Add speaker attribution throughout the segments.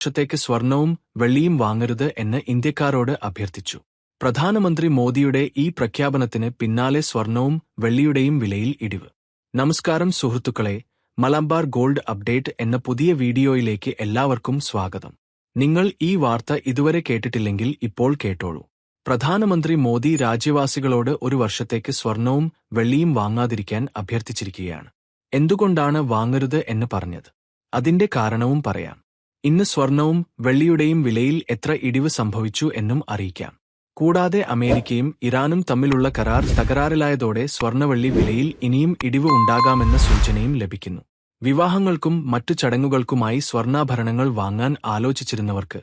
Speaker 1: വർഷത്തേക്ക് സ്വർണവും വെള്ളിയും വാങ്ങരുത് എന്ന് ഇന്ത്യക്കാരോട് അഭ്യർത്ഥിച്ചു. പ്രധാനമന്ത്രി മോദിയുടെ ഈ പ്രഖ്യാപനത്തിന് പിന്നാലെ സ്വർണവും വെള്ളിയുടെയും വിലയിൽ ഇടിവ്. നമസ്കാരം സുഹൃത്തുക്കളെ, മലബാർ ഗോൾഡ് അപ്ഡേറ്റ് എന്ന പുതിയ വീഡിയോയിലേക്ക് എല്ലാവർക്കും സ്വാഗതം. നിങ്ങൾ ഈ വാർത്ത ഇതുവരെ കേട്ടിട്ടില്ലെങ്കിൽ ഇപ്പോൾ കേട്ടോളൂ. പ്രധാനമന്ത്രി മോദി രാജ്യവാസികളോട് ഒരു വർഷത്തേക്ക് സ്വർണവും വെള്ളിയും വാങ്ങാതിരിക്കാൻ അഭ്യർത്ഥിച്ചിരിക്കുകയാണ്. എന്തുകൊണ്ടാണ് വാങ്ങരുത് എന്ന് പറഞ്ഞത്? അതിന്റെ കാരണവും പറയാം. ഇന്ന് സ്വർണവും വെള്ളിയുടെയും വിലയിൽ എത്ര ഇടിവ് സംഭവിച്ചു എന്നും അറിയിക്കാം. കൂടാതെ അമേരിക്കയും ഇറാനും തമ്മിലുള്ള കരാർ തകരാറിലായതോടെ സ്വർണവെള്ളി വിലയിൽ ഇനിയും ഇടിവ് ഉണ്ടാകാമെന്ന സൂചനയും ലഭിക്കുന്നു. വിവാഹങ്ങൾക്കും മറ്റു ചടങ്ങുകൾക്കുമായി സ്വർണ്ണാഭരണങ്ങൾ വാങ്ങാൻ ആലോചിച്ചിരുന്നവർക്ക്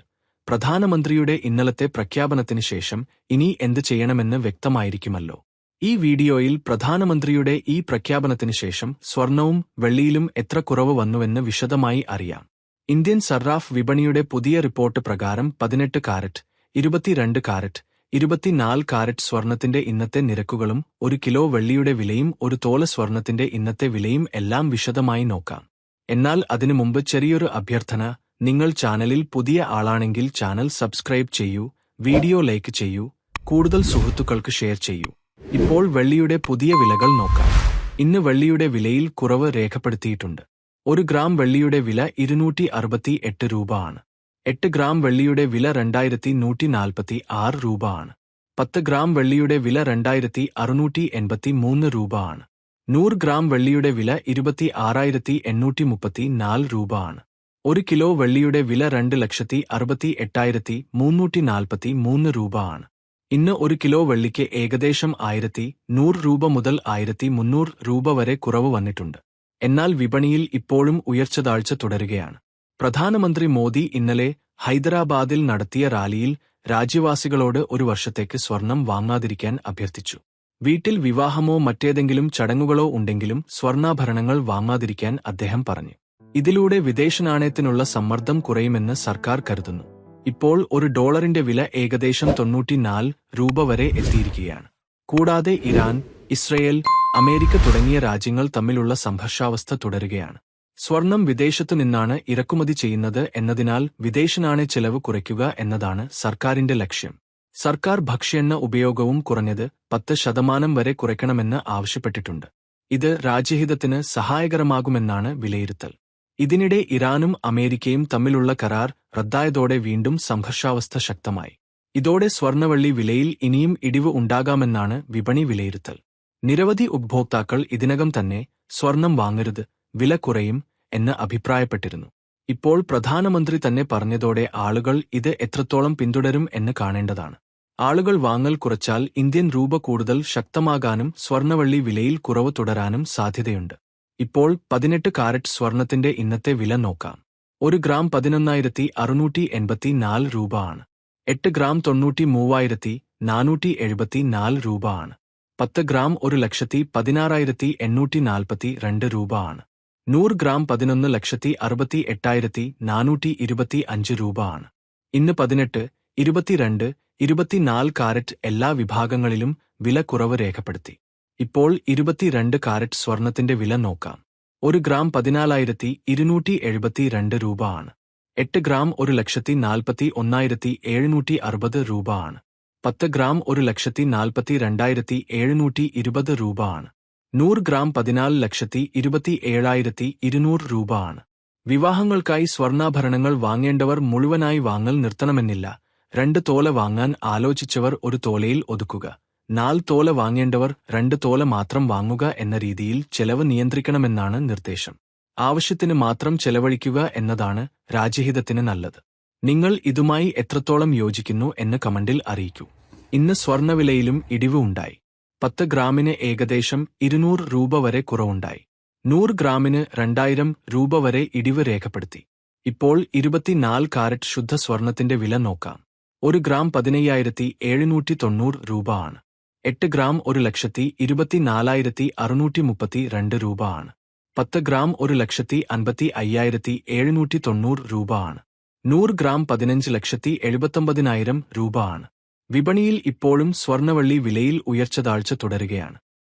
Speaker 1: പ്രധാനമന്ത്രിയുടെ ഇന്നലത്തെ പ്രഖ്യാപനത്തിന് ശേഷം ഇനി എന്ത് ചെയ്യണമെന്ന് വ്യക്തമായിരിക്കുമല്ലോ. ഈ വീഡിയോയിൽ പ്രധാനമന്ത്രിയുടെ ഈ പ്രഖ്യാപനത്തിന് ശേഷം സ്വർണവും വെള്ളിയിലും എത്ര കുറവ് വന്നുവെന്ന് വിശദമായി അറിയാം. ഇന്ത്യൻ സറാഫ് വിപണിയുടെ പുതിയ റിപ്പോർട്ട് പ്രകാരം 18 കാരറ്റ്, 22 കാരറ്റ്, 24 കാരറ്റ് സ്വർണത്തിന്റെ ഇന്നത്തെ നിരക്കുകളും 1 കിലോ വെള്ളിയുടെ വിലയും 1 തോല സ്വർണത്തിന്റെ ഇന്നത്തെ വിലയും എല്ലാം വിശദമായി നോക്കാം. എന്നാൽ അതിനു മുമ്പ് ചെറിയൊരു അഭ്യർത്ഥന. നിങ്ങൾ ചാനലിൽ പുതിയ ആളാണെങ്കിൽ ചാനൽ സബ്സ്ക്രൈബ് ചെയ്യൂ, വീഡിയോ ലൈക്ക് ചെയ്യൂ, കൂടുതൽ സുഹൃത്തുക്കൾക്ക് ഷെയർ ചെയ്യൂ. ഇപ്പോൾ വെള്ളിയുടെ പുതിയ വിലകൾ നോക്കാം. ഇന്ന് വെള്ളിയുടെ വിലയിൽ കുറവ് രേഖപ്പെടുത്തിയിട്ടുണ്ട്. 1 ഗ്രാം വെള്ളിയുടെ വില 268 രൂപ ആണ്. 8 ഗ്രാം വെള്ളിയുടെ വില 2146 രൂപ ആണ്. 10 ഗ്രാം വെള്ളിയുടെ വില 2683 രൂപ ആണ്. 100 ഗ്രാം വെള്ളിയുടെ വില 26,834 രൂപ ആണ്. 1 കിലോ വെള്ളിയുടെ വില 2,68,343 രൂപ ആണ്. ഇന്ന് 1 കിലോ വെള്ളിക്ക് ഏകദേശം 1,100 രൂപ മുതൽ 1,300 രൂപ വരെ കുറവ് വന്നിട്ടുണ്ട്. എന്നാൽ വിപണിയിൽ ഇപ്പോഴും ഉയർച്ചതാഴ്ച തുടരുകയാണ്. പ്രധാനമന്ത്രി മോദി ഇന്നലെ ഹൈദരാബാദിൽ നടത്തിയ റാലിയിൽ രാജ്യവാസികളോട് ഒരു വർഷത്തേക്ക് സ്വർണം വാങ്ങാതിരിക്കാൻ അഭ്യർത്ഥിച്ചു. വീട്ടിൽ വിവാഹമോ മറ്റേതെങ്കിലും ചടങ്ങുകളോ ഉണ്ടെങ്കിലും സ്വർണ്ണാഭരണങ്ങൾ വാങ്ങാതിരിക്കാൻ അദ്ദേഹം പറഞ്ഞു. ഇതിലൂടെ വിദേശനാണയത്തിനുള്ള സമ്മർദ്ദം കുറയുമെന്ന് സർക്കാർ കരുതുന്നു. ഇപ്പോൾ $1 വില ഏകദേശം 94 രൂപ വരെ എത്തിയിരിക്കുകയാണ്. കൂടാതെ ഇറാൻ, ഇസ്രയേൽ, അമേരിക്ക തുടങ്ങിയ രാജ്യങ്ങൾ തമ്മിലുള്ള സംഘർഷാവസ്ഥ തുടരുകയാണ്. സ്വർണം വിദേശത്തു നിന്നാണ് ഇറക്കുമതി ചെയ്യുന്നത് എന്നതിനാൽ വിദേശനാണയ ചെലവ് കുറയ്ക്കുക എന്നതാണ് സർക്കാരിന്റെ ലക്ഷ്യം. സർക്കാർ ഭക്ഷ്യെണ്ണ ഉപയോഗവും കുറഞ്ഞത് 10% വരെ കുറയ്ക്കണമെന്ന് ആവശ്യപ്പെട്ടിട്ടുണ്ട്. ഇത് രാജ്യഹിതത്തിന് സഹായകരമാകുമെന്നാണ് വിലയിരുത്തൽ. ഇതിനിടെ ഇറാനും അമേരിക്കയും തമ്മിലുള്ള കരാർ റദ്ദായതോടെ വീണ്ടും സംഘർഷാവസ്ഥ ശക്തമായി. ഇതോടെ സ്വർണവെള്ളി വിലയിൽ ഇനിയും ഇടിവ് ഉണ്ടാകാമെന്നാണ് വിപണി വിലയിരുത്തൽ. നിരവധി ഉപഭോക്താക്കൾ ഇതിനകം തന്നെ സ്വർണം വാങ്ങരുത്, വില കുറയും എന്ന് അഭിപ്രായപ്പെട്ടിരുന്നു. ഇപ്പോൾ പ്രധാനമന്ത്രി തന്നെ പറഞ്ഞതോടെ ആളുകൾ ഇത് എത്രത്തോളം പിന്തുടരും എന്ന് കാണേണ്ടതാണ്. ആളുകൾ വാങ്ങൽ കുറച്ചാൽ ഇന്ത്യൻ രൂപ കൂടുതൽ ശക്തമാകാനും സ്വർണവെള്ളി വിലയിൽ കുറവ് തുടരാനും സാധ്യതയുണ്ട്. ഇപ്പോൾ 18 കാരറ്റ് സ്വർണത്തിന്റെ ഇന്നത്തെ വില നോക്കാം. 1 ഗ്രാം 11,684 രൂപ ആണ്. 8 ഗ്രാം 93,474 രൂപ ആണ്. 10 ഗ്രാം 1,16,842 രൂപ ആണ്. 100 ഗ്രാം 11,68,425 രൂപ ആണ്. ഇന്ന് 18, 22, 24 കാരറ്റ് എല്ലാ വിഭാഗങ്ങളിലും വില കുറവ് രേഖപ്പെടുത്തി. ഇപ്പോൾ 22 കാരറ്റ് സ്വർണത്തിന്റെ വില നോക്കാം. 1 ഗ്രാം 14,272 രൂപ ആണ്. 8 ഗ്രാം 1,41,760 രൂപ ആണ്. 10 ഗ്രാം 1,42,720 രൂപ ആണ്. 100 ഗ്രാം 14,27,200 രൂപ ആണ്. വിവാഹങ്ങൾക്കായി സ്വർണ്ണാഭരണങ്ങൾ വാങ്ങേണ്ടവർ മുഴുവനായി വാങ്ങൽ നിർത്തണമെന്നില്ല. 2 തോല വാങ്ങാൻ ആലോചിച്ചവർ 1 തോലയിൽ ഒതുക്കുക. 4 തോല വാങ്ങേണ്ടവർ 2 തോല മാത്രം വാങ്ങുക എന്ന രീതിയിൽ ചെലവ് നിയന്ത്രിക്കണമെന്നാണ് നിർദ്ദേശം. ആവശ്യത്തിന് മാത്രം ചെലവഴിക്കുക എന്നതാണ് രാജ്യഹിതത്തിന് നല്ലത്. നിങ്ങൾ ഇതുമായി എത്രത്തോളം യോജിക്കുന്നു എന്ന് കമന്റിൽ അറിയിക്കൂ. ഇന്ന് സ്വർണവിലയിലും ഇടിവ് ഉണ്ടായി. 10 ഗ്രാമിന് ഏകദേശം 200 രൂപ വരെ കുറവുണ്ടായി. 100 ഗ്രാമിന് 2000 രൂപ വരെ ഇടിവ് രേഖപ്പെടുത്തി. ഇപ്പോൾ 24 കാരറ്റ് ശുദ്ധ സ്വർണത്തിന്റെ വില നോക്കാം. 1 ഗ്രാം 15,790 രൂപ ആണ്. 8 ഗ്രാം 1,24,632 രൂപ ആണ്. 10 ഗ്രാം 1,55,790 രൂപ ആണ്. 100 ഗ്രാം 15,79,000 രൂപ ആണ്. വിപണിയിൽ ഇപ്പോഴും സ്വർണവെള്ളി വിലയിൽ ഉയർച്ചതാഴ്ച തുടരുകയാണ്.